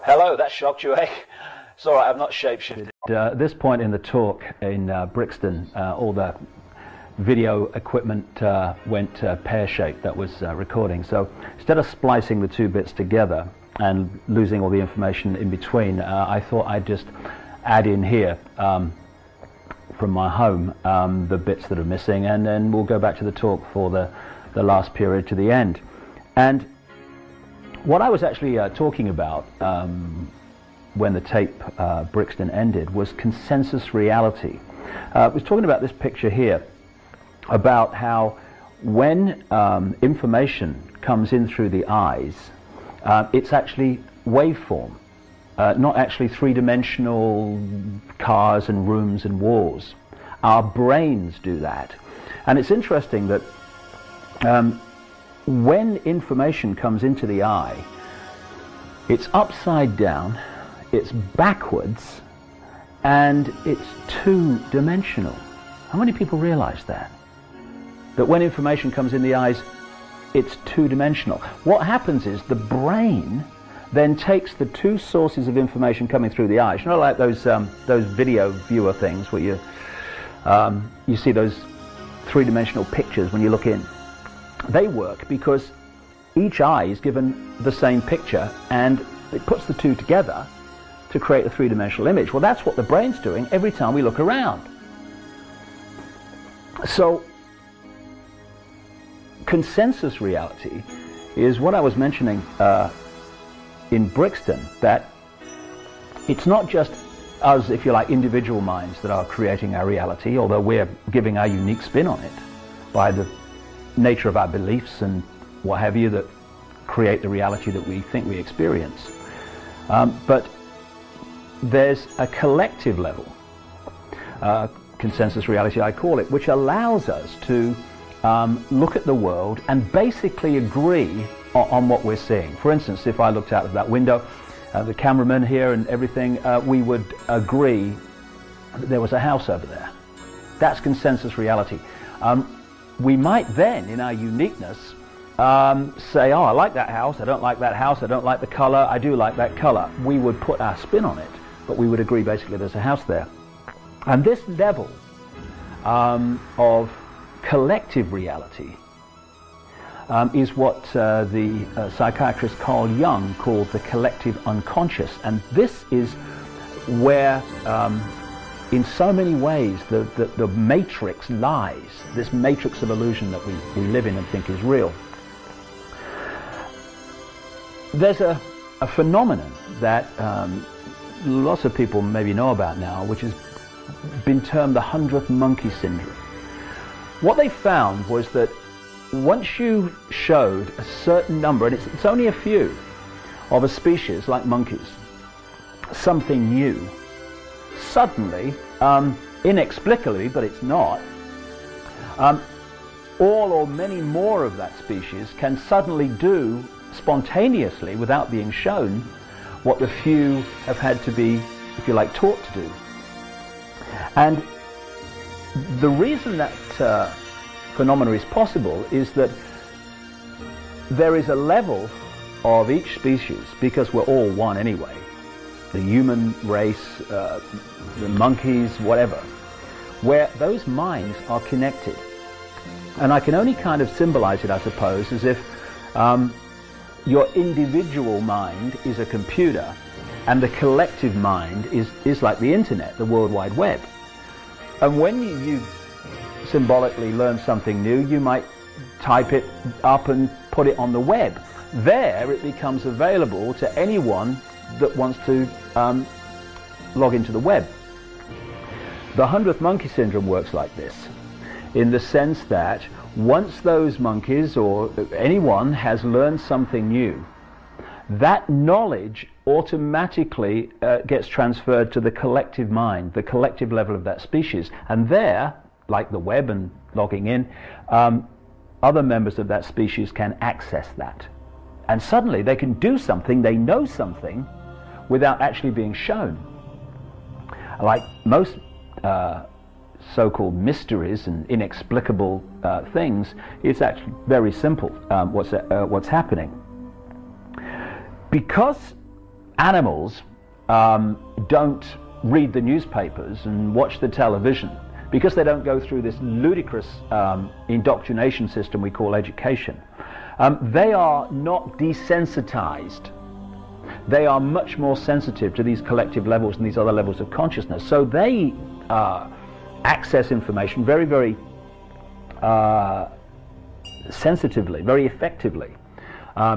Hello, that shocked you, eh? It's all right, I've not shapeshifted. At this point in the talk in Brixton, all the video equipment went pear-shaped that was recording. So instead of splicing the two bits together and losing all the information in between, I thought I'd just add in here from my home the bits that are missing, and then we'll go back to the talk for the last period to the end. And what I was actually talking about when the tape Brixton ended was consensus reality. I was talking about this picture here, about how when information comes in through the eyes, it's actually waveform, not actually three-dimensional cars and rooms and walls. Our brains do that. And it's interesting that when information comes into the eye, it's upside down, it's backwards, and it's two-dimensional. How many people realize that? That when information comes in the eyes, it's two-dimensional. What happens is the brain then takes the two sources of information coming through the eyes. You know, like those video viewer things where you see those three-dimensional pictures when you look in. They work because each eye is given the same picture and it puts the two together to create a three-dimensional image. Well, that's what the brain's doing every time we look around. So consensus reality is what I was mentioning in Brixton, that it's not just us, if you like, individual minds that are creating our reality, although we're giving our unique spin on it by the nature of our beliefs and what have you that create the reality that we think we experience. But there's a collective level, consensus reality I call it, which allows us to look at the world and basically agree on what we're seeing. For instance, if I looked out of that window, the cameraman here and everything, we would agree that there was a house over there. That's consensus reality. We might then, in our uniqueness, say, oh, I like that house, I don't like that house, I don't like the color, I do like that color. We would put our spin on it, but we would agree basically there's a house there. And this level of collective reality is what the psychiatrist Carl Jung called the collective unconscious. And this is where, in so many ways, the matrix lies, this matrix of illusion that we live in and think is real. There's a phenomenon that lots of people maybe know about now, which has been termed the 100th monkey syndrome. What they found was that once you showed a certain number, and it's only a few, of a species like monkeys, something new, suddenly, inexplicably, but it's not, all or many more of that species can suddenly do spontaneously, without being shown, what the few have had to be, if you like, taught to do. And the reason that phenomena is possible is that there is a level of each species, because we're all one anyway, the human race, the monkeys, whatever, where those minds are connected. And I can only kind of symbolize it, I suppose, as if your individual mind is a computer and the collective mind is like the internet, the World Wide Web. And when you symbolically learn something new, you might type it up and put it on the web. There it becomes available to anyone that wants to log into the web. The 100th monkey syndrome works like this, in the sense that once those monkeys or anyone has learned something new, that knowledge automatically gets transferred to the collective mind, the collective level of that species. And there, like the web and logging in, other members of that species can access that. And suddenly they can do something, they know something, without actually being shown. Like most so-called mysteries and inexplicable things, it's actually very simple what's happening. Because animals don't read the newspapers and watch the television, because they don't go through this ludicrous indoctrination system we call education, they are not desensitized. They are much more sensitive to these collective levels and these other levels of consciousness. So they access information very, very sensitively, very effectively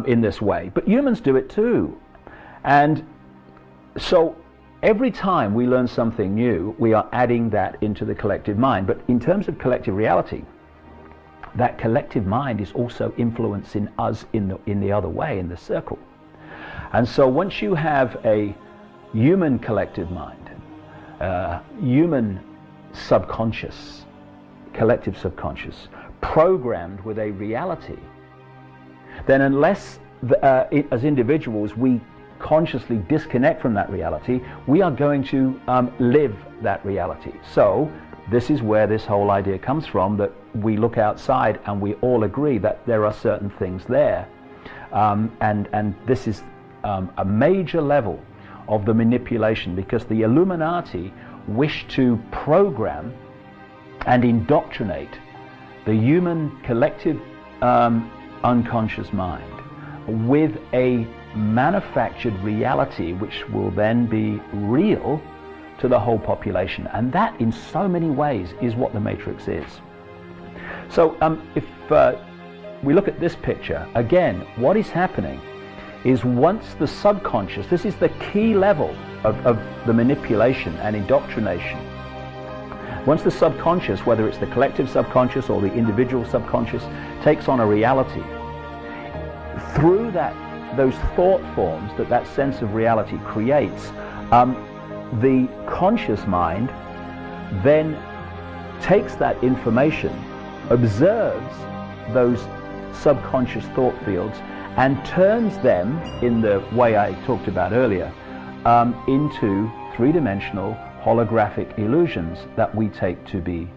in this way. But humans do it too. And so every time we learn something new, we are adding that into the collective mind. But in terms of collective reality, that collective mind is also influencing us in the other way, in the circle. And so once you have a human collective mind, human subconscious, collective subconscious, programmed with a reality, then unless as individuals we consciously disconnect from that reality, we are going to live that reality. So this is where this whole idea comes from, that we look outside and we all agree that there are certain things there. And this is a major level of the manipulation, because the Illuminati wish to program and indoctrinate the human collective unconscious mind with a manufactured reality which will then be real to the whole population. And that in so many ways is what the Matrix is. So if we look at this picture, again, what is happening is once the subconscious, this is the key level of the manipulation and indoctrination. Once the subconscious, whether it's the collective subconscious or the individual subconscious, takes on a reality, through those thought forms that sense of reality creates, the conscious mind then takes that information, observes those subconscious thought fields, and turns them, in the way I talked about earlier, into three-dimensional holographic illusions that we take to be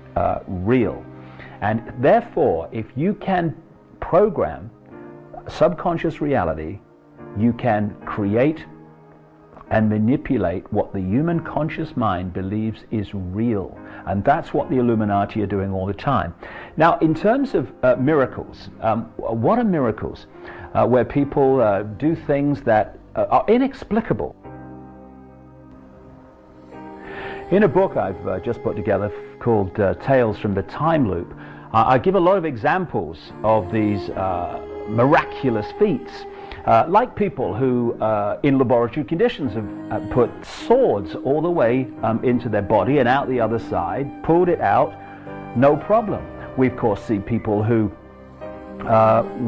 real. And therefore, if you can program subconscious reality, you can create and manipulate what the human conscious mind believes is real. And that's what the Illuminati are doing all the time. Now, in terms of miracles, what are miracles? Where people do things that are inexplicable. In a book I've just put together called Tales from the Time Loop, I give a lot of examples of these miraculous feats. Like people who, in laboratory conditions, have put swords all the way into their body and out the other side, pulled it out, no problem. We of course see people who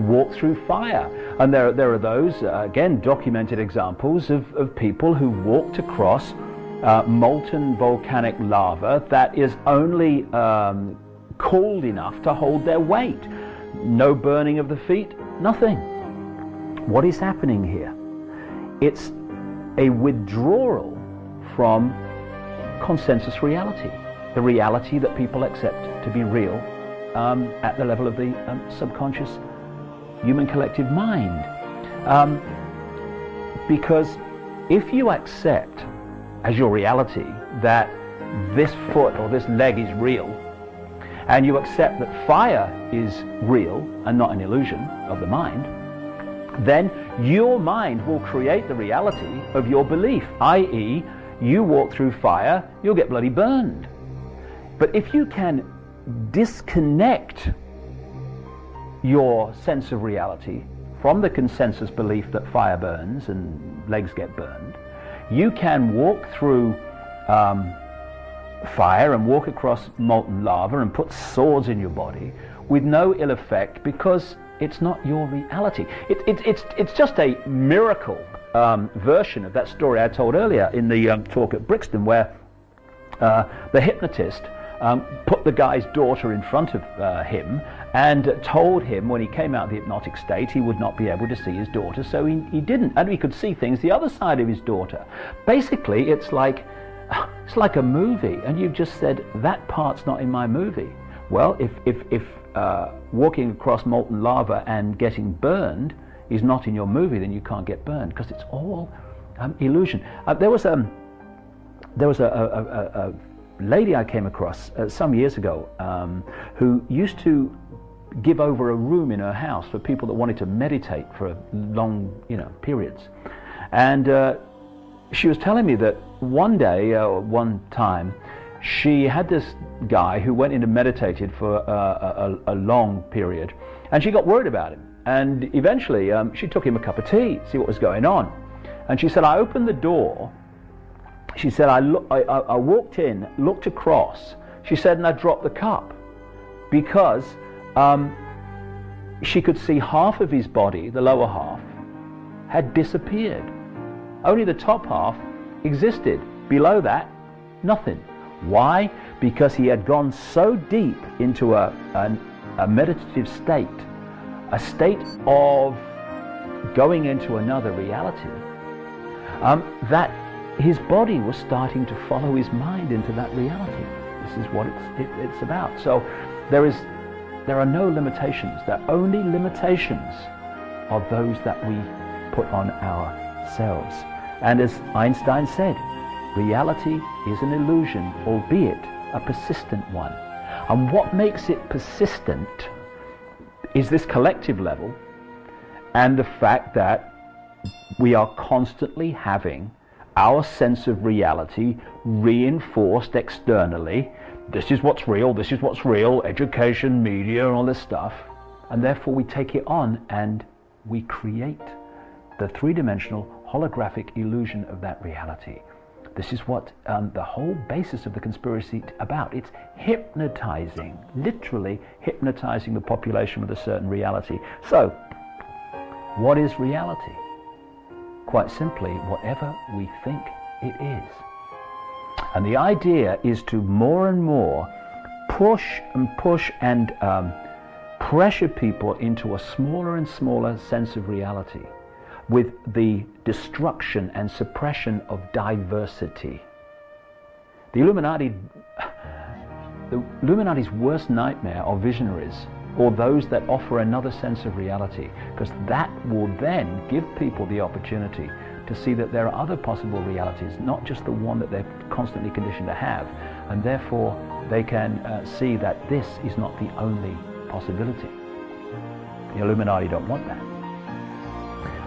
walk through fire, and there are those, again, documented examples of people who walked across molten volcanic lava that is only cooled enough to hold their weight. No burning of the feet, nothing. What is happening here? It's a withdrawal from consensus reality, the reality that people accept to be real at the level of the subconscious human collective mind. Because if you accept as your reality that this foot or this leg is real, and you accept that fire is real and not an illusion of the mind, then your mind will create the reality of your belief, i.e., you walk through fire, you'll get bloody burned. But if you can disconnect your sense of reality from the consensus belief that fire burns and legs get burned, you can walk through fire and walk across molten lava and put swords in your body with no ill effect, because it's not your reality. It's just a miracle version of that story I told earlier in the talk at Brixton, where the hypnotist put the guy's daughter in front of him and told him when he came out of the hypnotic state he would not be able to see his daughter, so he didn't, and he could see things the other side of his daughter. Basically, it's like a movie, and you've just said that part's not in my movie. Well, if walking across molten lava and getting burned is not in your movie, then you can't get burned, because it's all Illusion. There was a lady I came across some years ago who used to give over a room in her house for people that wanted to meditate for long, periods. And she was telling me that one day, one time, she had this guy who went in and meditated for a long period, and she got worried about him. And eventually, she took him a cup of tea, see what was going on. And she said, I opened the door. She said, I walked in, looked across. She said, and I dropped the cup because she could see half of his body, the lower half, had disappeared. Only the top half existed. Below that, nothing. Why? Because he had gone so deep into a meditative state, a state of going into another reality, that his body was starting to follow his mind into that reality. This is what it's about. So there are no limitations. The only limitations are those that we put on ourselves. And as Einstein said, reality is an illusion, albeit a persistent one. And what makes it persistent is this collective level, and the fact that we are constantly having our sense of reality reinforced externally. This is what's real, education, media, and all this stuff. And therefore we take it on and we create the three-dimensional holographic illusion of that reality. This is what the whole basis of the conspiracy about. It's hypnotizing, literally hypnotizing the population with a certain reality. So, what is reality? Quite simply, whatever we think it is. And the idea is to more and more push and pressure people into a smaller and smaller sense of reality, with the destruction and suppression of diversity. The Illuminati's worst nightmare are visionaries, or those that offer another sense of reality, because that will then give people the opportunity to see that there are other possible realities, not just the one that they're constantly conditioned to have, and therefore they can see that this is not the only possibility. The Illuminati don't want that.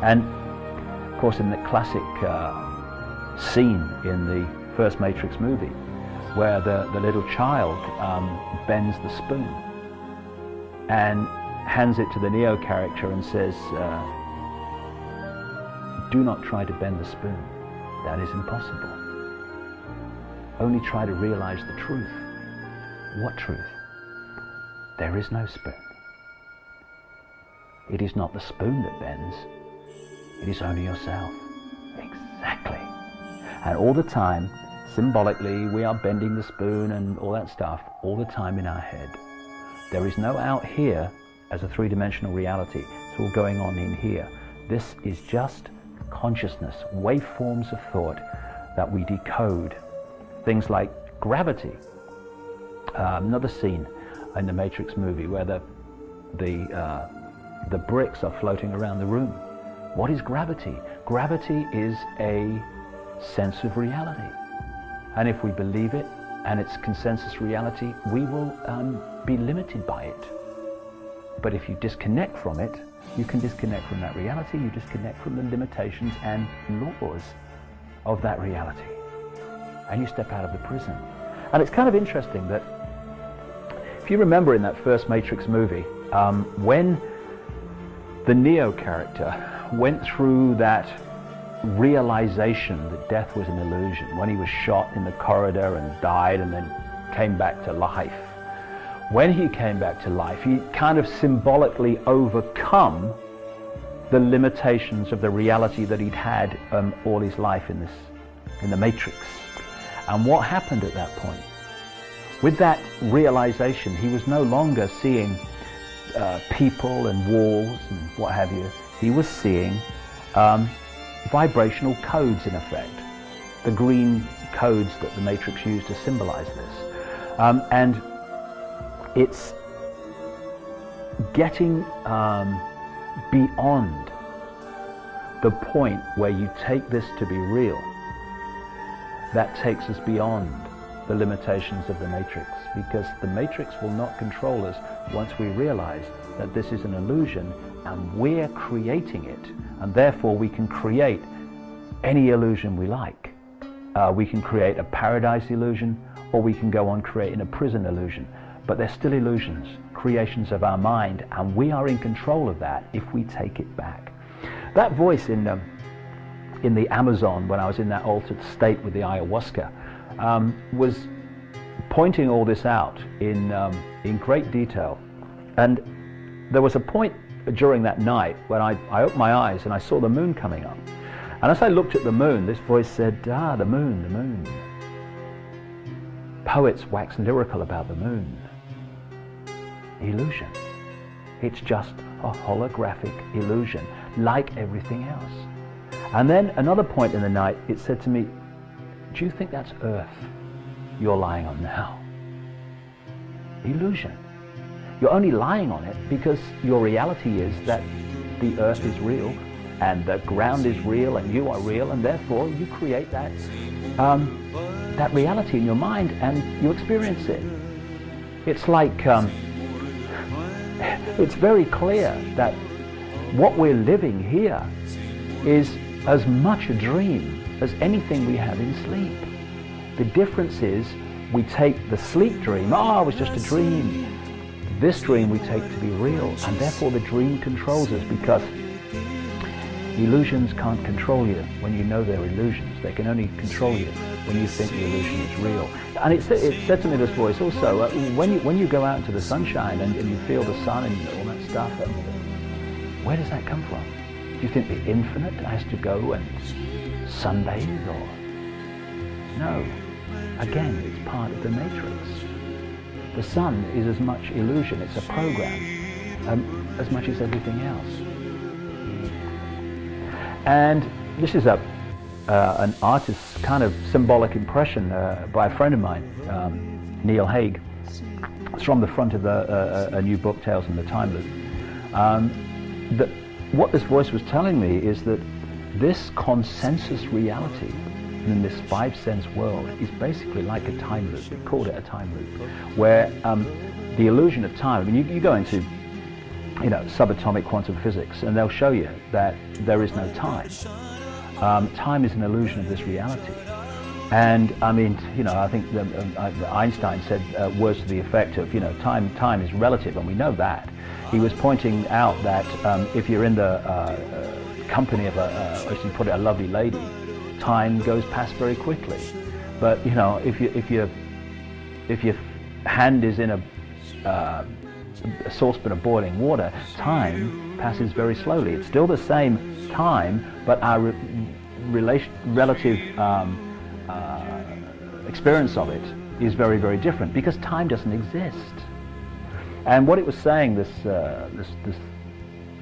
And of course, in the classic scene in the first Matrix movie, where the little child bends the spoon and hands it to the Neo character and says, do not try to bend the spoon. That is impossible. Only try to realize the truth. What truth? There is no spoon. It is not the spoon that bends. It is only yourself. Exactly. And all the time, symbolically, we are bending the spoon and all that stuff all the time in our head. There is no out here as a three-dimensional reality. It's all going on in here. This is just consciousness, waveforms of thought that we decode. Things like gravity. Another scene in the Matrix movie where the bricks are floating around the room. What is gravity? Gravity is a sense of reality. And if we believe it, and it's consensus reality, we will be limited by it. But if you disconnect from it, you can disconnect from that reality, you disconnect from the limitations and laws of that reality. And you step out of the prison. And it's kind of interesting that, if you remember in that first Matrix movie, when the Neo character went through that realization that death was an illusion, when he was shot in the corridor and died and then came back to life. When he came back to life, he kind of symbolically overcome the limitations of the reality that he'd had all his life in the Matrix. And what happened at that point? With that realization, he was no longer seeing people and walls and what have you. He was seeing vibrational codes, in effect, the green codes that the Matrix used to symbolize this. And it's getting beyond the point where you take this to be real, that takes us beyond the limitations of the matrix, because the matrix will not control us once we realize that this is an illusion and we're creating it, and therefore we can create any illusion we like. We can create a paradise illusion, or we can go on creating a prison illusion, but they're still illusions, creations of our mind, and we are in control of that if we take it back. That voice in the Amazon, when I was in that altered state with the ayahuasca, was pointing all this out in great detail. And there was a point during that night when I opened my eyes and I saw the moon coming up. And as I looked at the moon, this voice said, the moon, the moon. Poets wax lyrical about the moon. Illusion. It's just a holographic illusion, like everything else. And then another point in the night, it said to me, do you think that's Earth you're lying on now? Illusion. You're only lying on it because your reality is that the Earth is real, and the ground is real, and you are real, and therefore you create that that reality in your mind, and you experience it. It's like, it's very clear that what we're living here is as much a dream as anything we have in sleep. The difference is we take the sleep dream, it was just a dream. This dream we take to be real, and therefore the dream controls us, because illusions can't control you when you know they're illusions. They can only control you when you think the illusion is real. And it said to me, this voice also, when you go out into the sunshine and you feel the sun and all that stuff, where does that come from? Do you think the infinite has to go and sunbathe, or? No. Again, it's part of the matrix. The sun is as much illusion, it's a program, as much as everything else. And this is an artist's kind of symbolic impression by a friend of mine, Neil Haig. It's from the front of a new book, Tales in the Time Loop. That what this voice was telling me is that this consensus reality in this five-sense world is basically like a time loop. They called it a time loop, where the illusion of time, I mean, you go into subatomic quantum physics, and they'll show you that there is no time. Time is an illusion of this reality. And I mean, I think Einstein said words to the effect of, time is relative, and we know that. He was pointing out that if you're in the company of as you put it, a lovely lady, time goes past very quickly. But if your hand is in a saucepan of boiling water, time passes very slowly. It's still the same time, but our relative experience of it is very, very different, because time doesn't exist. And what it was saying, this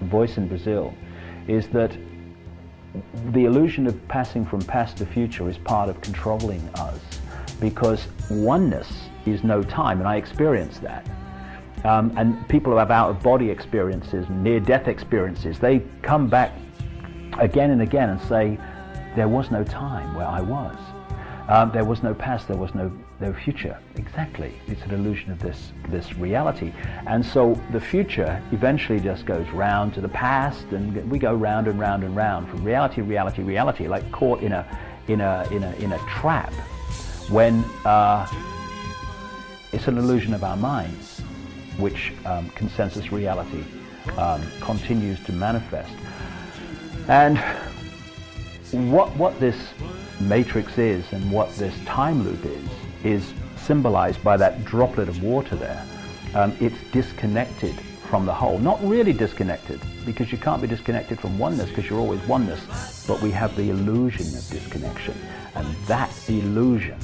voice in Brazil, is that the illusion of passing from past to future is part of controlling us, because oneness is no time, and I experienced that. And people who have out-of-body experiences, near-death experiences, they come back again and again and say, there was no time where I was. There was no past, there was no future. Exactly. It's an illusion of this reality. And so the future eventually just goes round to the past, and we go round and round and round from reality, reality, reality, like caught in a trap, when it's an illusion of our minds, which consensus reality continues to manifest. And what this matrix is, and what this time loop is symbolized by that droplet of water there. It's disconnected from the whole. Not really disconnected, because you can't be disconnected from oneness, because you're always oneness, but we have the illusion of disconnection, and that illusion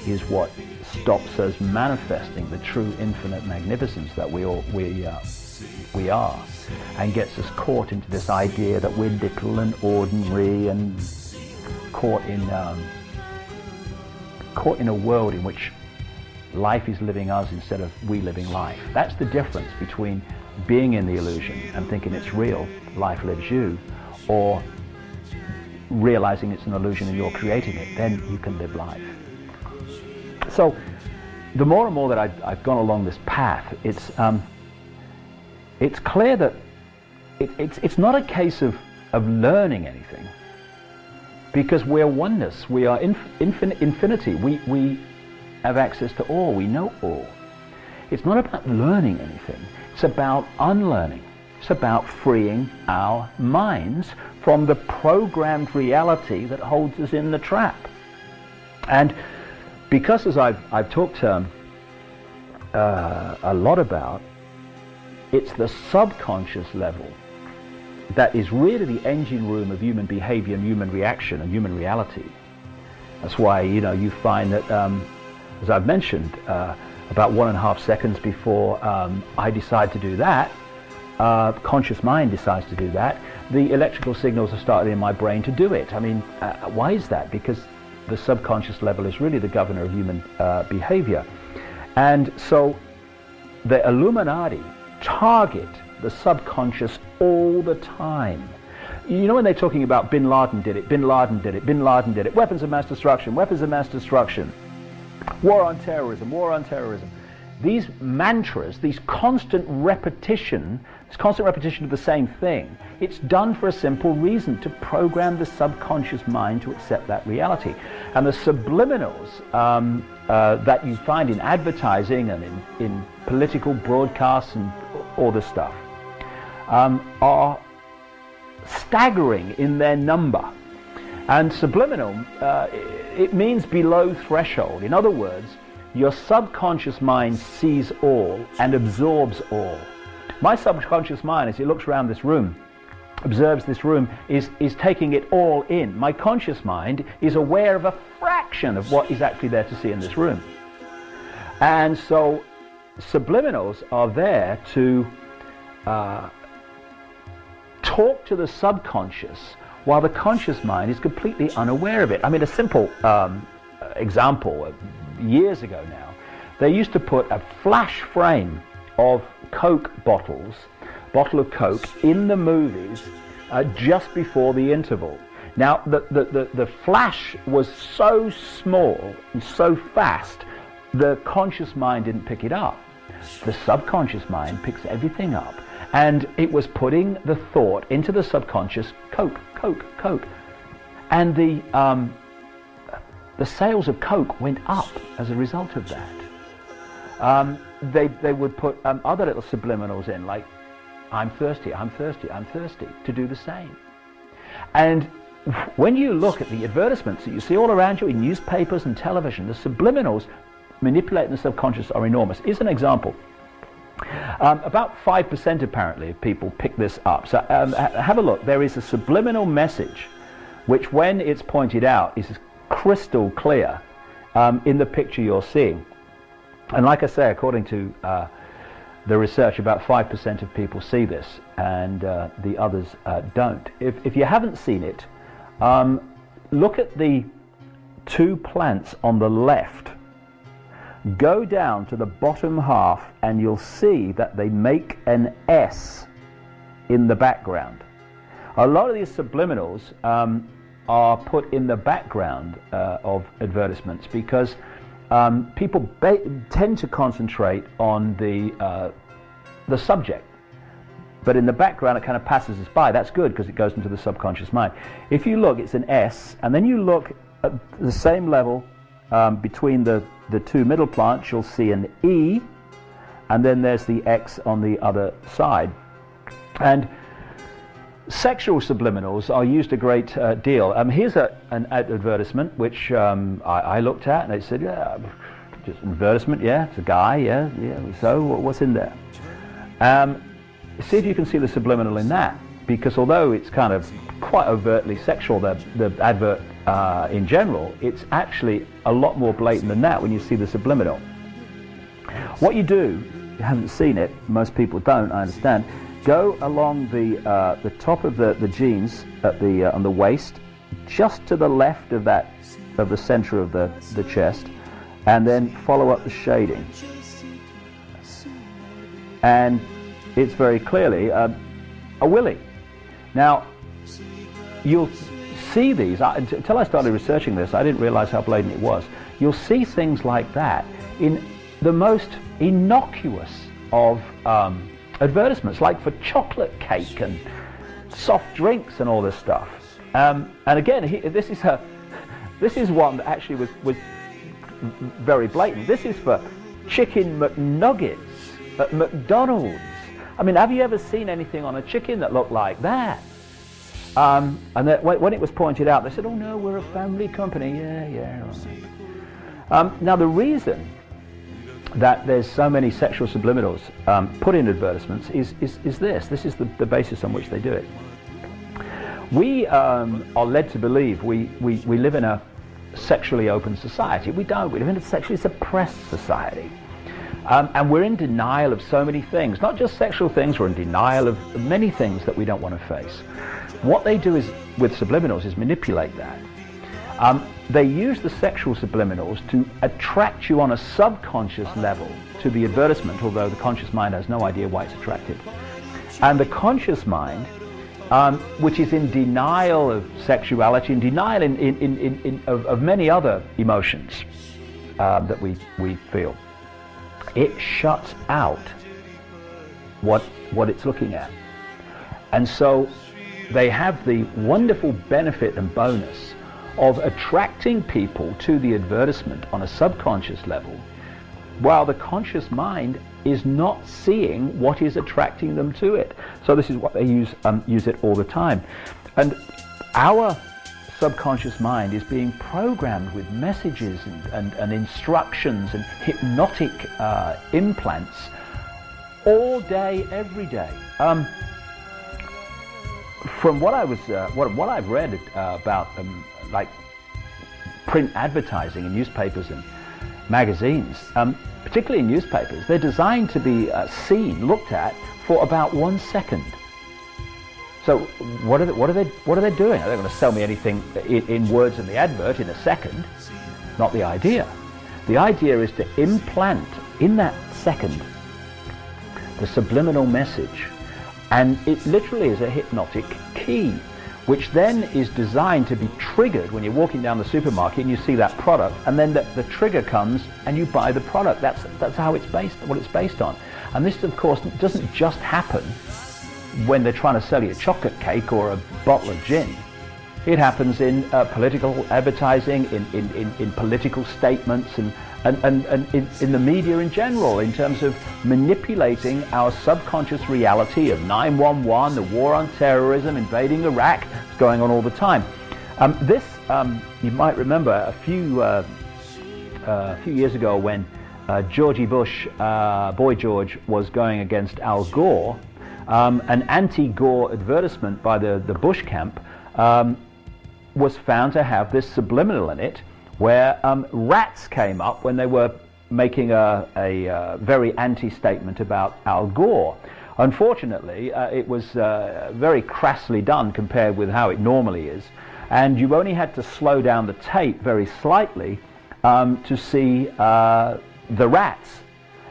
is what stops us manifesting the true infinite magnificence that we are, and gets us caught into this idea that we're little and ordinary, and caught in a world in which life is living us instead of we living life. That's the difference between being in the illusion and thinking it's real, life lives you, or realizing it's an illusion and you're creating it, then you can live life. So the more and more that I've gone along this path, it's clear that it's not a case of learning anything, because we're oneness, we are infinity, we have access to all, we know all. It's not about learning anything, it's about unlearning. It's about freeing our minds from the programmed reality that holds us in the trap. And because, as I've talked a lot about, it's the subconscious level that is really the engine room of human behavior and human reaction and human reality. That's why, you find that, as I've mentioned, about 1.5 seconds before I decide to do that, conscious mind decides to do that, the electrical signals are started in my brain to do it. I mean, why is that? Because the subconscious level is really the governor of human behavior. And so the Illuminati target the subconscious all the time. You know, when they're talking about Bin Laden did it, Bin Laden did it, Bin Laden did it, weapons of mass destruction, weapons of mass destruction, war on terrorism, war on terrorism. These mantras, these constant repetition of the same thing, it's done for a simple reason, to program the subconscious mind to accept that reality. And the subliminals that you find in advertising and in political broadcasts and all this stuff are staggering in their number. And subliminal, it means below threshold. In other words, your subconscious mind sees all and absorbs all. My subconscious mind, as it looks around this room, observes this room, is taking it all in. My conscious mind is aware of a fraction of what is actually there to see in this room. And so subliminals are there to talk to the subconscious while the conscious mind is completely unaware of it. I mean, a simple example, years ago now, they used to put a flash frame of Coke bottle of Coke in the movies just before the interval. Now, the flash was so small and so fast, the conscious mind didn't pick it up. The subconscious mind picks everything up, and it was putting the thought into the subconscious, Coke, Coke, Coke. And the sales of Coke went up as a result of that. They would put other little subliminals in, like, I'm thirsty, I'm thirsty, I'm thirsty, to do the same. And when you look at the advertisements that you see all around you in newspapers and television, the subliminals manipulating the subconscious are enormous. Here's an example. About 5% apparently of people pick this up. So have a look. There is a subliminal message which, when it's pointed out, is crystal clear in the picture you're seeing. And like I say, according to the research, about 5% of people see this, and the others don't. If you haven't seen it, look at the two plants on the left. Go down to the bottom half and you'll see that they make an S in the background. A lot of these subliminals are put in the background of advertisements because people tend to concentrate on the subject, but in the background it kind of passes us by. That's good because it goes into the subconscious mind. If you look, it's an S, and then you look at the same level between the two middle plants, you'll see an E, and then there's the X on the other side. And sexual subliminals are used a great deal. Here's an advertisement which I looked at, and it said, yeah, just an advertisement, yeah, it's a guy, yeah, so what's in there? See if you can see the subliminal in that, because although it's kind of quite overtly sexual, the advert in general, it's actually a lot more blatant than that when you see the subliminal. What you do, you haven't seen it, most people don't, I understand, go along the top of the jeans at on the waist, just to the left of the center of the chest, and then follow up the shading. And it's very clearly a willy. Now, you'll see these, until I started researching this, I didn't realize how blatant it was. You'll see things like that in the most innocuous of advertisements, like for chocolate cake and soft drinks and all this stuff. And again, this is one that actually was very blatant. This is for chicken McNuggets at McDonald's. I mean, have you ever seen anything on a chicken that looked like that? And when it was pointed out, they said, "Oh no, we're a family company." Yeah. All right. Now the reason that there's so many sexual subliminals put in advertisements is this. This is the basis on which they do it. We are led to believe we live in a sexually open society. We don't. We live in a sexually suppressed society. And we're in denial of so many things, not just sexual things, we're in denial of many things that we don't want to face. What they do is, with subliminals, is manipulate that. They use the sexual subliminals to attract you on a subconscious level to the advertisement, although the conscious mind has no idea why it's attracted. And the conscious mind, which is in denial of sexuality, in denial of many other emotions that we feel, it shuts out what it's looking at. And so they have the wonderful benefit and bonus of attracting people to the advertisement on a subconscious level, while the conscious mind is not seeing what is attracting them to it. So this is what they use it all the time. And our subconscious mind is being programmed with messages and instructions and hypnotic implants all day, every day. From what I've read about like print advertising in newspapers and magazines, particularly in newspapers, they're designed to be seen, looked at for about 1 second. So what are they doing? Are they going to sell me anything in words in the advert in a second? Not the idea. The idea is to implant in that second the subliminal message, and it literally is a hypnotic key, which then is designed to be triggered when you're walking down the supermarket and you see that product, and then the trigger comes and you buy the product. That's how it's based, what it's based on. And this, of course, doesn't just happen when they're trying to sell you a chocolate cake or a bottle of gin. It happens in political advertising, in political statements, and in the media in general, in terms of manipulating our subconscious reality of 9/11, the war on terrorism, invading Iraq. It's going on all the time. This, you might remember a few years ago when Georgie Bush, Boy George, was going against Al Gore. An anti-Gore advertisement by the Bush camp was found to have this subliminal in it, where rats came up when they were making a very anti-statement about Al Gore. Unfortunately, it was very crassly done compared with how it normally is, and you only had to slow down the tape very slightly to see the rats.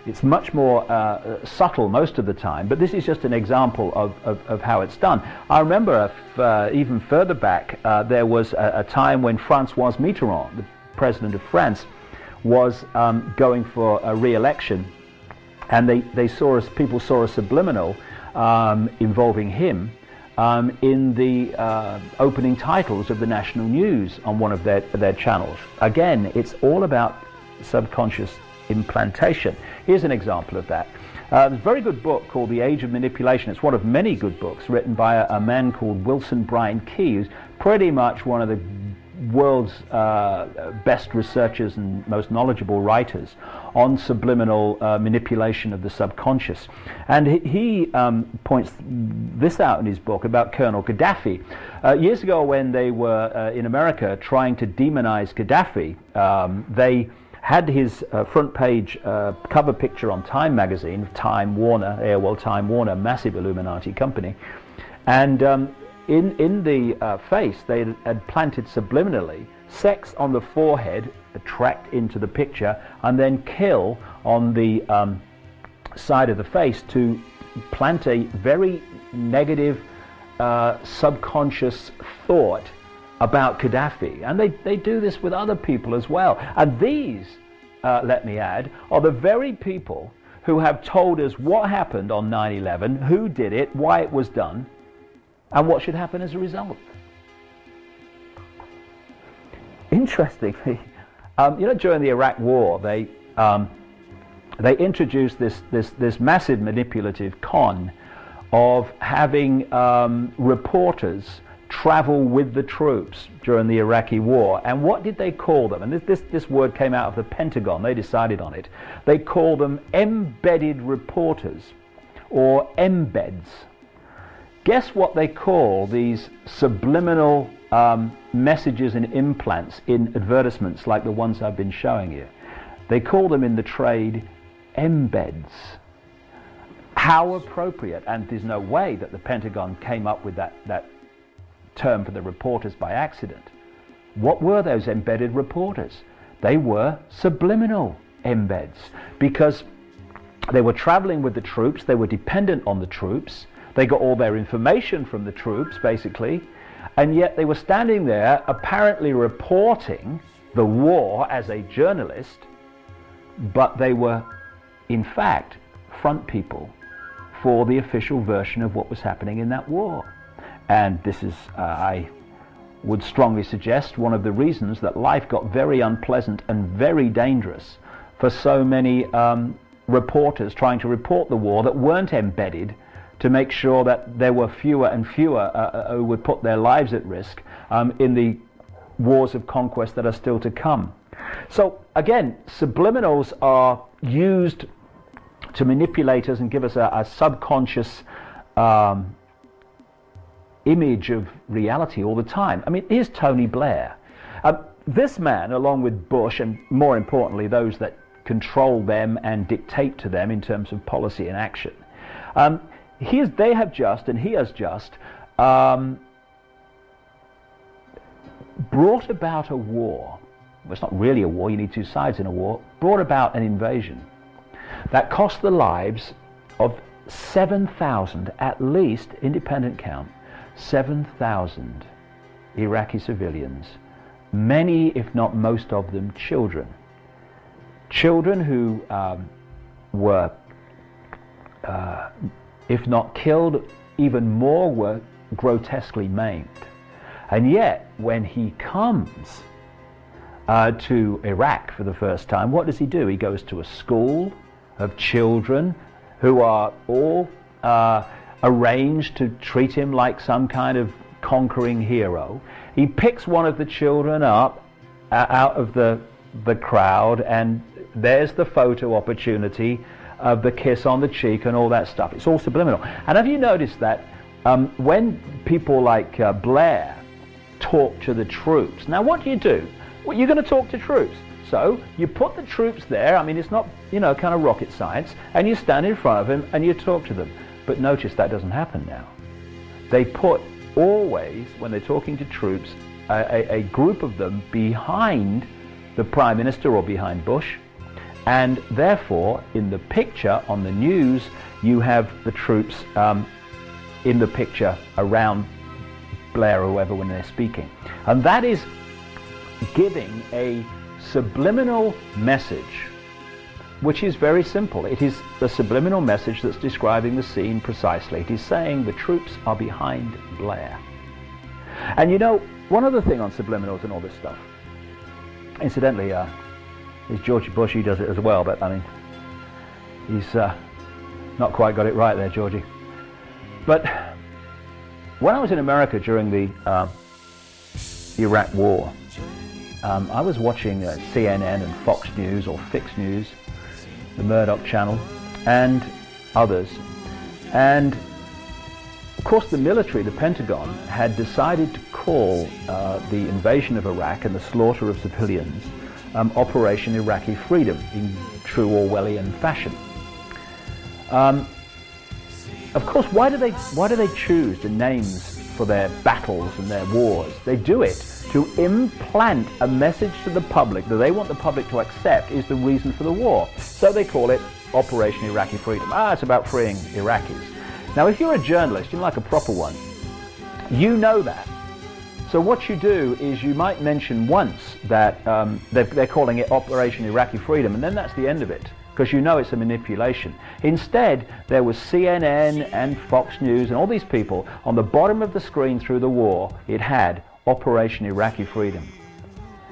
It's much more subtle most of the time, but this is just an example of how it's done. I remember even further back, there was a time when François Mitterrand, the president of France, was going for a re-election, and people saw a subliminal involving him in the opening titles of the national news on one of their channels. Again, it's all about subconscious implantation. Here's an example of that. There's a very good book called The Age of Manipulation. It's one of many good books written by a man called Wilson Bryan Key, who's pretty much one of the world's best researchers and most knowledgeable writers on subliminal manipulation of the subconscious. And he points this out in his book about Colonel Gaddafi. Years ago, when they were in America trying to demonize Gaddafi, they had his front page cover picture on Time magazine, Time Warner, AOL Time Warner, massive Illuminati company, and in the face they had planted subliminally sex on the forehead, attract into the picture, and then kill on the side of the face to plant a very negative subconscious thought about Gaddafi, and they do this with other people as well. And these, let me add, are the very people who have told us what happened on 9/11, who did it, why it was done, and what should happen as a result. Interestingly, during the Iraq War, they introduced this massive manipulative con of having reporters travel with the troops during the Iraqi war. And what did they call them? And this word came out of the Pentagon. They decided on it. They called them embedded reporters, or embeds. Guess what they call these subliminal messages and implants in advertisements like the ones I've been showing you? They call them in the trade embeds. How appropriate, and there's no way that the Pentagon came up with that term for the reporters by accident. What were those embedded reporters? They were subliminal embeds, because they were traveling with the troops, they were dependent on the troops, they got all their information from the troops basically, and yet they were standing there apparently reporting the war as a journalist, but they were in fact front people for the official version of what was happening in that war. And this is, I would strongly suggest, one of the reasons that life got very unpleasant and very dangerous for so many reporters trying to report the war that weren't embedded, to make sure that there were fewer and fewer who would put their lives at risk in the wars of conquest that are still to come. So again, subliminals are used to manipulate us and give us a subconscious image of reality all the time. I mean, here's Tony Blair. This man, along with Bush, and more importantly those that control them and dictate to them in terms of policy and action, he has just brought about a war. Well, it's not really a war, you need two sides in a war. Brought about an invasion that cost the lives of 7,000, at least, independent count, 7,000 Iraqi civilians, many, if not most of them, children. Children who were, if not killed, even more were grotesquely maimed. And yet, when he comes to Iraq for the first time, what does he do? He goes to a school of children who are all arranged to treat him like some kind of conquering hero. He picks one of the children up out of the crowd, and there's the photo opportunity of the kiss on the cheek and all that stuff. It's all subliminal. And have you noticed that when people like Blair talk to the troops, now what do? Well, you're going to talk to troops. So you put the troops there. I mean, it's not, kind of rocket science, and you stand in front of them and you talk to them. But notice that doesn't happen now. They put always, when they're talking to troops, a group of them behind the Prime Minister or behind Bush, and therefore in the picture on the news you have the troops in the picture around Blair or whoever when they're speaking. And that is giving a subliminal message, which is very simple. It is the subliminal message that's describing the scene precisely. It is saying the troops are behind Blair. And one other thing on subliminals and all this stuff, incidentally, is George Bush. He does it as well, but I mean, he's not quite got it right there, Georgie. But when I was in America during the Iraq War, I was watching CNN and Fox News or Fix News, the Murdoch channel, and others. And of course the military, the Pentagon, had decided to call the invasion of Iraq and the slaughter of civilians Operation Iraqi Freedom in true Orwellian fashion. Of course, why do they choose the names for their battles and their wars? They do it to implant a message to the public that they want the public to accept is the reason for the war. So they call it Operation Iraqi Freedom. It's about freeing Iraqis. Now, if you're a journalist, like a proper one, you know that. So what you do is you might mention once that they're calling it Operation Iraqi Freedom, and then that's the end of it, because you know it's a manipulation. Instead, there was CNN and Fox News and all these people on the bottom of the screen through the war. It had Operation Iraqi Freedom.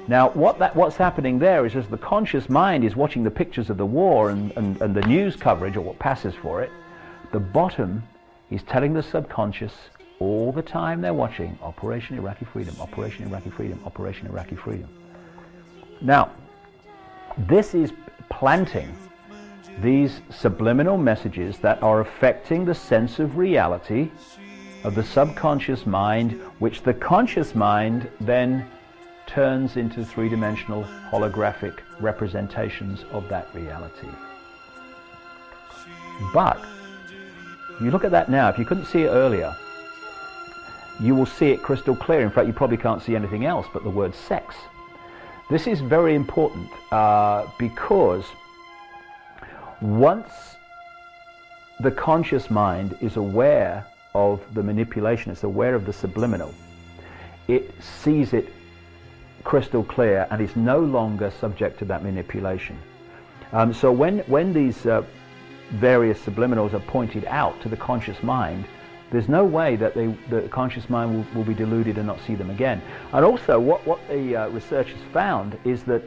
Now, what's happening there is, as the conscious mind is watching the pictures of the war and the news coverage, or what passes for it, the bottom is telling the subconscious all the time they're watching Operation Iraqi Freedom, Operation Iraqi Freedom, Operation Iraqi Freedom. Now, this is planting these subliminal messages that are affecting the sense of reality of the subconscious mind, which the conscious mind then turns into three-dimensional holographic representations of that reality. But you look at that now, if you couldn't see it earlier, you will see it crystal clear. In fact, you probably can't see anything else but the word sex. This is very important because once the conscious mind is aware of the manipulation, it's aware of the subliminal, it sees it crystal clear and is no longer subject to that manipulation. So when these various subliminals are pointed out to the conscious mind, there's no way that the conscious mind will be deluded and not see them again. And also what the researchers found is that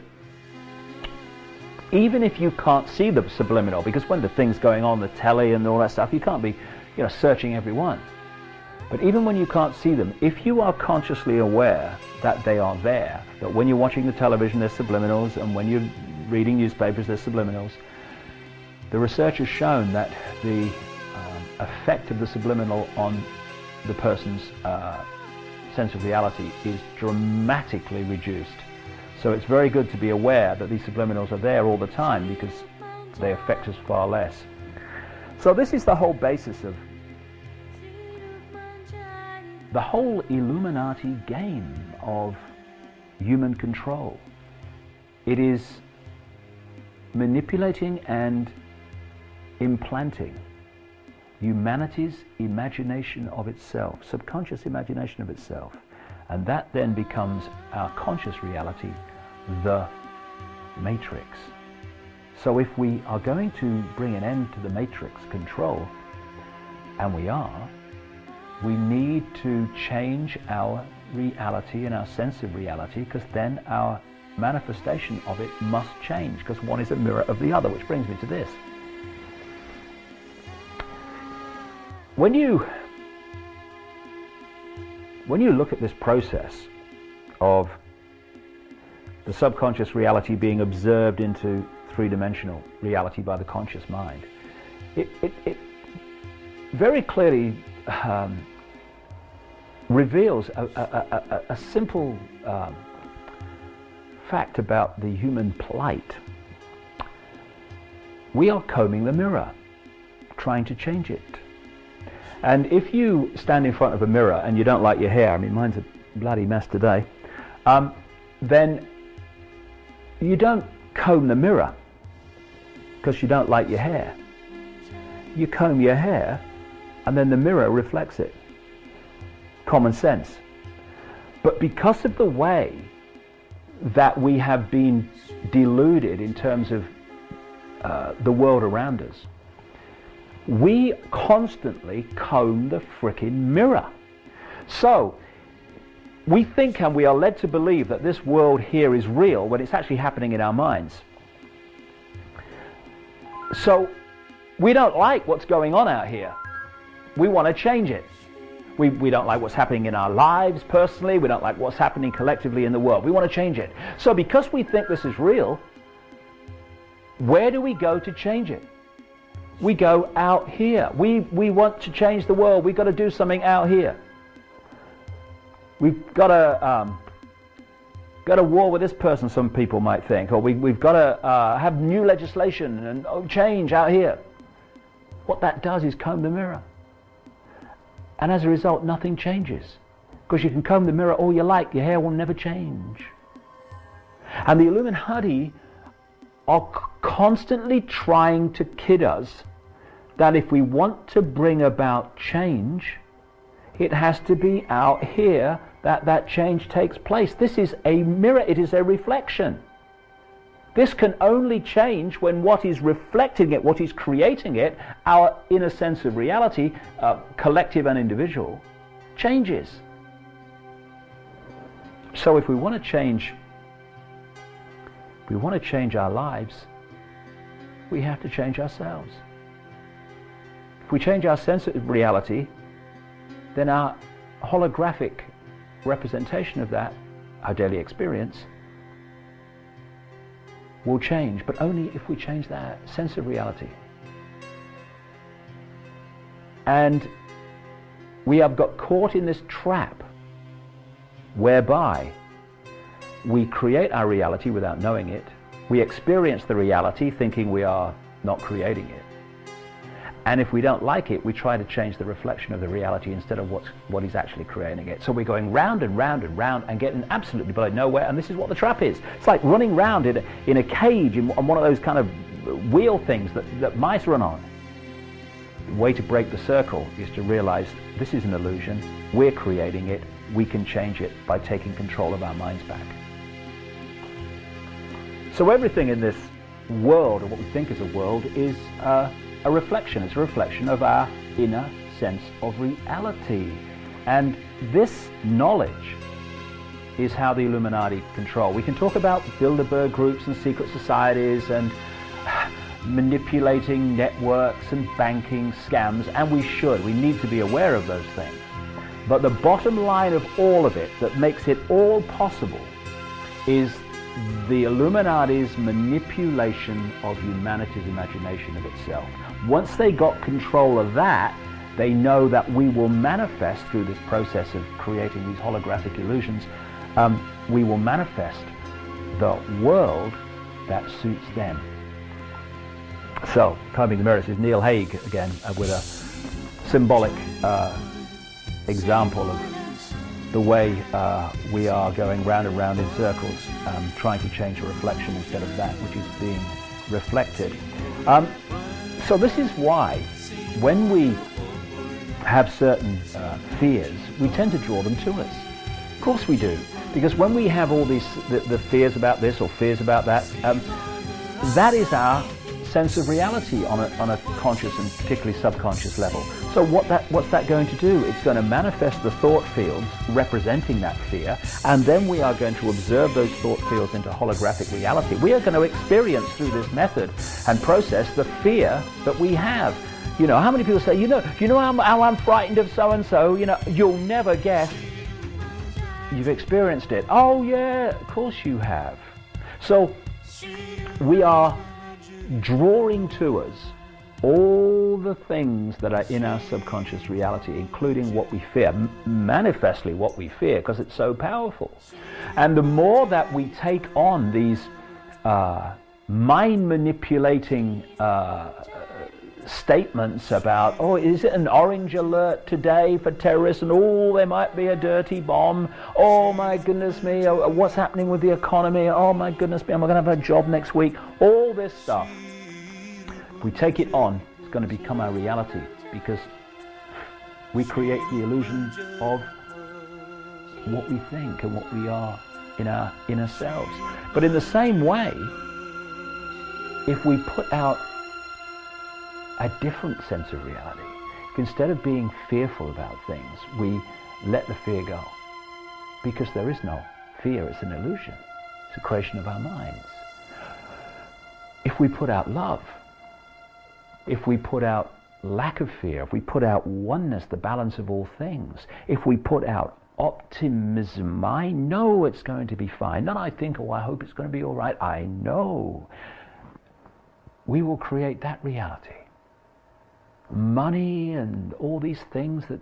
even if you can't see the subliminal, because when the things going on the telly and all that stuff, you can't be searching every one. But even when you can't see them, if you are consciously aware that they are there, that when you're watching the television there's subliminals, and when you're reading newspapers there's subliminals, the research has shown that the effect of the subliminal on the person's sense of reality is dramatically reduced. So it's very good to be aware that these subliminals are there all the time, because they affect us far less. So this is the whole basis of the whole Illuminati game of human control. It is manipulating and implanting humanity's imagination of itself, subconscious imagination of itself, and that then becomes our conscious reality, the matrix. So if we are going to bring an end to the matrix control, and we need to change our reality and our sense of reality, because then our manifestation of it must change, because one is a mirror of the other, which brings me to this. When you look at this process of the subconscious reality being observed into three-dimensional reality by the conscious mind, it very clearly reveals a simple fact about the human plight. We are combing the mirror, trying to change it. And if you stand in front of a mirror and you don't like your hair, I mean, mine's a bloody mess today, then you don't comb the mirror because you don't like your hair. You comb your hair and then the mirror reflects it. Common sense. But because of the way that we have been deluded in terms of the world around us, we constantly comb the frickin' mirror. So we think, and we are led to believe, that this world here is real when it's actually happening in our minds. So we don't like what's going on out here. We want to change it. We don't like what's happening in our lives personally. We don't like what's happening collectively in the world. We want to change it. So because we think this is real, where do we go to change it? We go out here. We want to change the world. We've got to do something out here. We've got to go to war with this person, some people might think, or we've got to have new legislation and change out here. What that does is comb the mirror. And as a result, nothing changes. Because you can comb the mirror all you like, your hair will never change. And the Illuminati are constantly trying to kid us that if we want to bring about change, it has to be out here that change takes place. This is a mirror, it is a reflection. This can only change when what is reflecting it, what is creating it, our inner sense of reality, collective and individual, changes. So if we want to change our lives, we have to change ourselves. If we change our sense of reality, then our holographic representation of that, our daily experience, will change, but only if we change that sense of reality. And we have got caught in this trap whereby we create our reality without knowing it. We experience the reality thinking we are not creating it. And if we don't like it, we try to change the reflection of the reality instead of what is actually creating it. So we're going round and round and round and getting absolutely below nowhere, and this is what the trap is. It's like running round in a cage on one of those kind of wheel things that mice run on. The way to break the circle is to realize this is an illusion, we're creating it, we can change it by taking control of our minds back. So everything in this world, or what we think is a world, is a reflection. It's a reflection of our inner sense of reality. And this knowledge is how the Illuminati control. We can talk about Bilderberg groups and secret societies and manipulating networks and banking scams, and we should. We need to be aware of those things. But the bottom line of all of it that makes it all possible is the Illuminati's manipulation of humanity's imagination of itself. Once they got control of that, they know that we will manifest through this process of creating these holographic illusions, we will manifest the world that suits them. So, Combing the Mirror, this is Neil Haig again with a symbolic example of the way we are going round and round in circles, trying to change a reflection instead of that which is being reflected. So this is why when we have certain fears, we tend to draw them to us. Of course we do, because when we have all these the fears about this or fears about that, that is our sense of reality on a conscious and particularly subconscious level. So what's that going to do? It's going to manifest the thought fields representing that fear, and then we are going to observe those thought fields into holographic reality. We are going to experience through this method and process the fear that we have. You know, how many people say, you know how I'm frightened of so and so, you'll never guess. You've experienced it. Oh yeah, of course you have. So we are drawing to us all the things that are in our subconscious reality, including what we fear, manifestly what we fear, because it's so powerful. And the more that we take on these mind manipulating statements about, oh, is it an orange alert today for terrorists, and oh, there might be a dirty bomb, oh my goodness me, what's happening with the economy, oh my goodness me, am I going to have a job next week, all this stuff. If we take it on, it's going to become our reality, because we create the illusion of what we think and what we are in our inner selves. But in the same way, if we put out a different sense of reality, if instead of being fearful about things, we let the fear go, because there is no fear, it's an illusion, it's a creation of our minds. If we put out love, if we put out lack of fear, if we put out oneness, the balance of all things, if we put out optimism, I know it's going to be fine, not I think, oh I hope it's going to be all right, I know, we will create that reality. Money and all these things that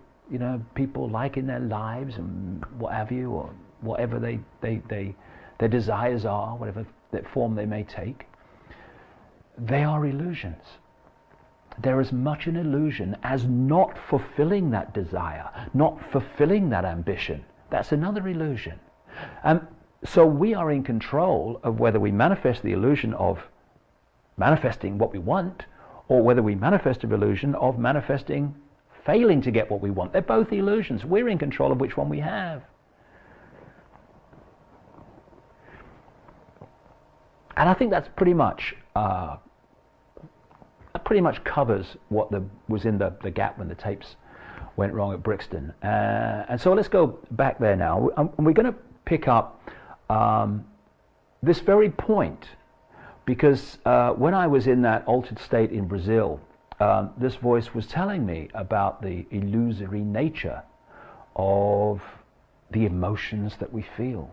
people like in their lives and what have you, or whatever their desires are, whatever that form they may take, they are illusions. They're as much an illusion as not fulfilling that desire, not fulfilling that ambition. That's another illusion. So we are in control of whether we manifest the illusion of manifesting what we want, or whether we manifest an illusion of manifesting failing to get what we want. They're both illusions. We're in control of which one we have. And I think that's pretty much covers what was in the gap when the tapes went wrong at Brixton. And so let's go back there now. We're going to pick up this very point, because when I was in that altered state in Brazil, this voice was telling me about the illusory nature of the emotions that we feel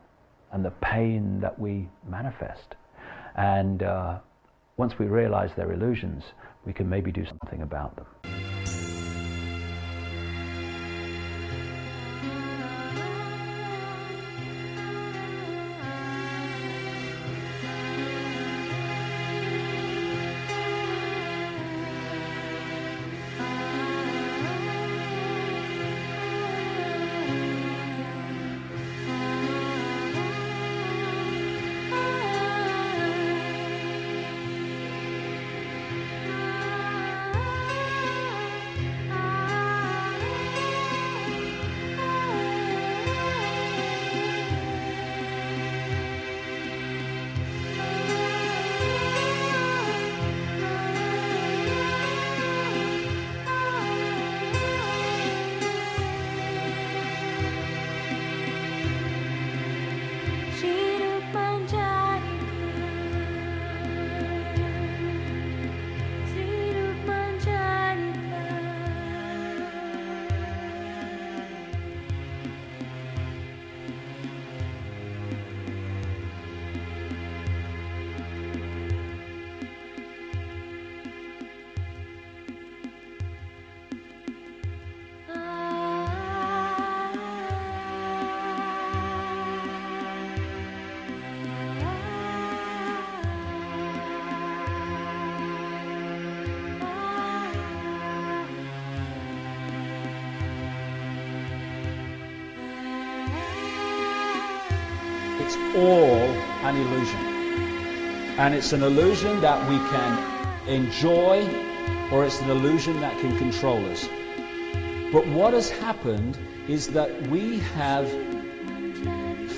and the pain that we manifest. And once we realize they're illusions, we can maybe do something about them. It's all an illusion. And it's an illusion that we can enjoy, or it's an illusion that can control us. But what has happened is that we have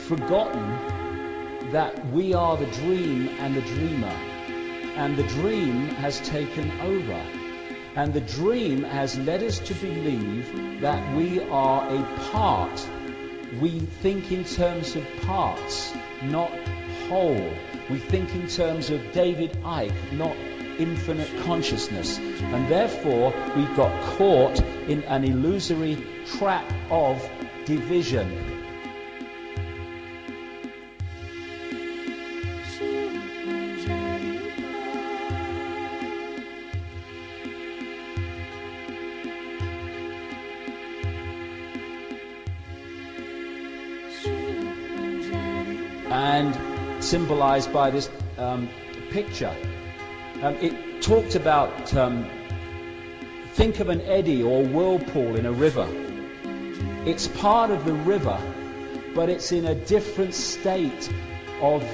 forgotten that we are the dream and the dreamer. And the dream has taken over. And the dream has led us to believe that we are a part. We think in terms of parts, not whole. We think in terms of David Icke, not infinite consciousness. And therefore, we got caught in an illusory trap of division. And symbolized by this picture. It talked about, think of an eddy or whirlpool in a river. It's part of the river, but it's in a different state of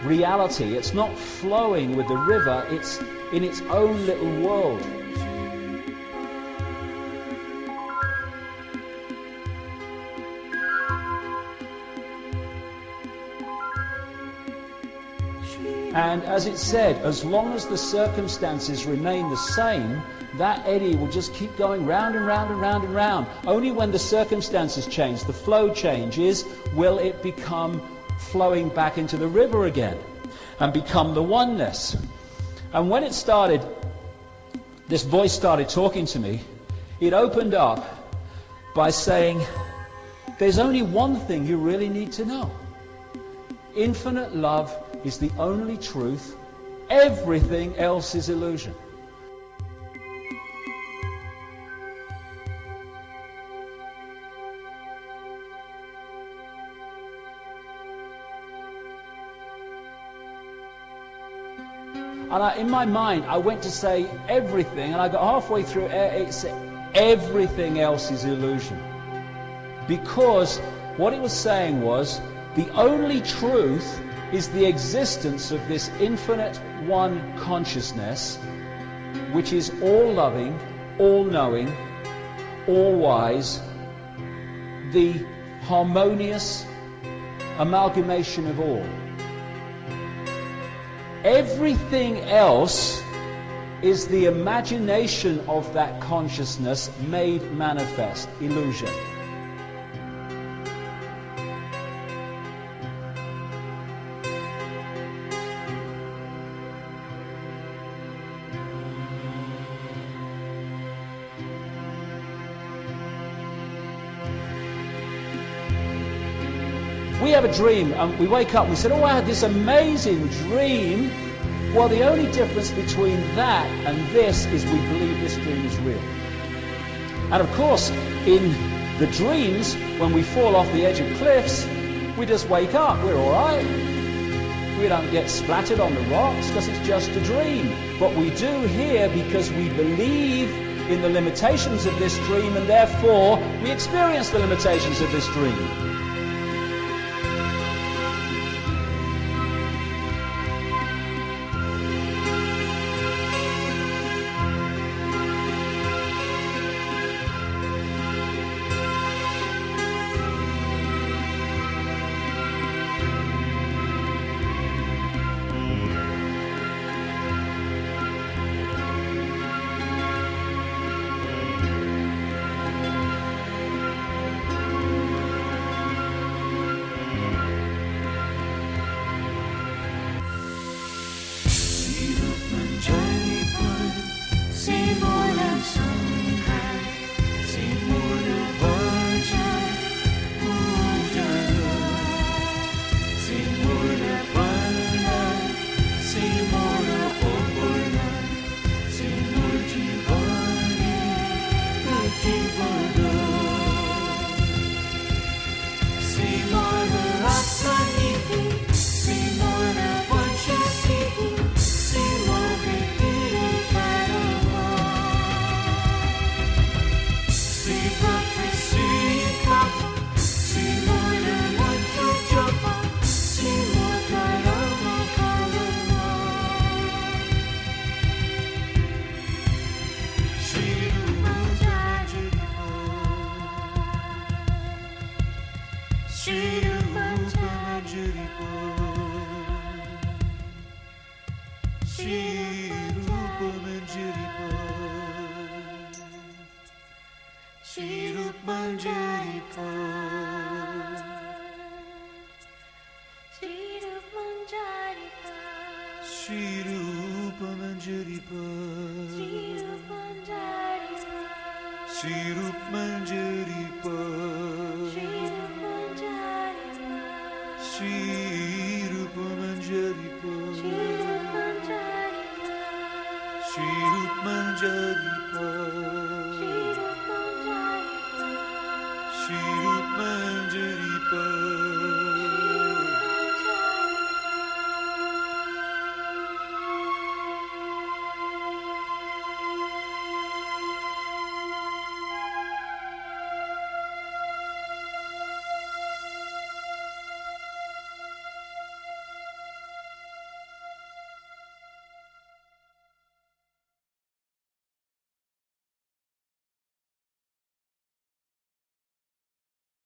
reality. It's not flowing with the river, it's in its own little world. And as it said, as long as the circumstances remain the same, that eddy will just keep going round and round and round and round. Only when the circumstances change, the flow changes, will it become flowing back into the river again and become the oneness. And when it started, this voice started talking to me, it opened up by saying, there's only one thing you really need to know. Infinite love is the only truth. Everything else is illusion. And in my mind, I went to say everything, and I got halfway through, it's everything else is illusion. Because what it was saying was, the only truth is the existence of this infinite one consciousness, which is all loving, all knowing, all wise, the harmonious amalgamation of all. everything else is the imagination of that consciousness made manifest, illusion. We have a dream and we wake up and we say, oh, I had this amazing dream. Well, the only difference between that and this is we believe this dream is real. And of course, in the dreams, when we fall off the edge of cliffs, we just wake up. We're all right. We don't get splattered on the rocks because it's just a dream. But we do here because we believe in the limitations of this dream, and therefore we experience the limitations of this dream. Shri Rup Manjari Pa